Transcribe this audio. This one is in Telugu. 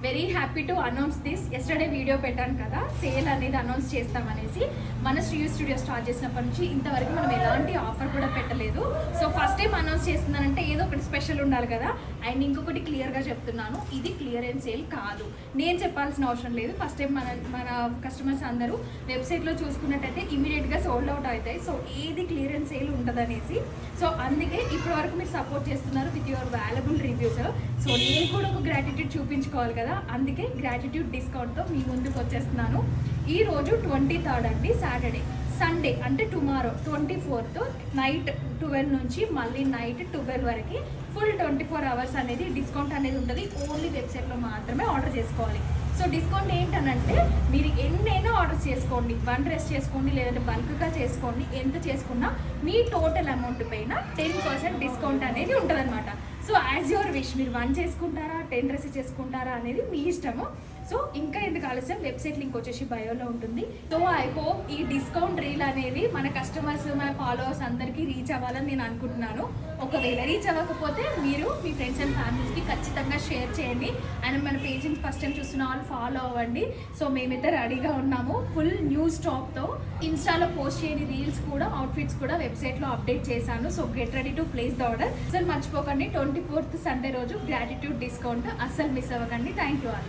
Very happy to announce this. Yesterday video పెట్టాను కదా, సేల్ అనేది అనౌన్స్ చేస్తామనేసి. మన శ్రీ స్టూడియో స్టార్ట్ చేసినప్పటి నుంచి ఇంతవరకు మనం ఎలాంటి ఆఫర్ కూడా పెట్టలేదు. సో ఫస్ట్ టైం అనౌన్స్ చేస్తున్నానంటే ఏదో ఒకటి స్పెషల్ ఉండాలి కదా. అండ్ ఇంకొకటి క్లియర్గా చెప్తున్నాను, ఇది క్లియరెన్స్ సేల్ కాదు. నేను చెప్పాల్సిన అవసరం లేదు. ఫస్ట్ టైం మన కస్టమర్స్ అందరూ వెబ్సైట్లో చూసుకున్నట్టయితే ఇమీడియట్గా సోల్డ్ అవుట్ అవుతాయి. సో ఏది క్లియరెన్స్ సేల్ ఉండదనేసి. సో అందుకే ఇప్పటి వరకు మీరు సపోర్ట్ చేస్తున్నారు with your valuable reviews. So నేను కూడా ఒక గ్రాటిట్యూడ్ చూపించుకోవాలి కదా, అందుకే గ్రాటిట్యూడ్ డిస్కౌంట్తో మీ ముందుకు వచ్చేస్తున్నాను. ఈ రోజు 23rd అండి, సాటర్డే. సండే అంటే టుమారో 24th నైట్ 12 నుంచి మళ్ళీ నైట్ 12 వరకు ఫుల్ 24 hours అనేది డిస్కౌంట్ అనేది ఉంటుంది. ఓన్లీ వెబ్సైట్లో మాత్రమే ఆర్డర్ చేసుకోవాలి. సో డిస్కౌంట్ ఏంటనంటే మీరు ఎన్నైనా ఆర్డర్ చేసుకోండి, 1 డ్రెస్ చేసుకోండి, లేదంటే బల్క్గా చేసుకోండి. ఎంత చేసుకున్నా మీ టోటల్ అమౌంట్ పైన 10% డిస్కౌంట్ అనేది ఉంటుంది అనమాట. సో యాజ్ యువర్ విష్, మీరు 1 చేసుకుంటారా 10 డ్రెస్ చేసుకుంటారా అనేది మీ ఇష్టము. సో ఇంకా ఎందుకు ఆలస్యం, వెబ్సైట్ లింక్ వచ్చేసి బయోలో ఉంటుంది. సో ఐ హోప్ ఈ డిస్కౌంట్ రీల్ అనేది మన కస్టమర్స్, మన ఫాలోవర్స్ అందరికీ రీచ్ అవ్వాలని నేను అనుకుంటున్నాను. ఒకవేళ రీచ్ అవ్వకపోతే మీరు మీ ఫ్రెండ్స్ అండ్ ఫ్యామిలీస్కి ఖచ్చితంగా షేర్ చేయండి. అండ్ మన పేజ్ని ఫస్ట్ టైం చూస్తున్న వాళ్ళు ఫాలో అవ్వండి. సో మేమైతే రెడీగా ఉన్నాము ఫుల్ న్యూ స్టాక్తో. ఇన్స్టాలో పోస్ట్ చేయని రీల్స్ కూడా, అవుట్ఫిట్స్ కూడా వెబ్సైట్లో అప్డేట్ చేశాను. So get ready to place the order. అసలు మర్చిపోకండి, 24th సండే రోజు గ్రాటిట్యూడ్ డిస్కౌంట్ అస్సలు మిస్ అవ్వకండి. Thank you all.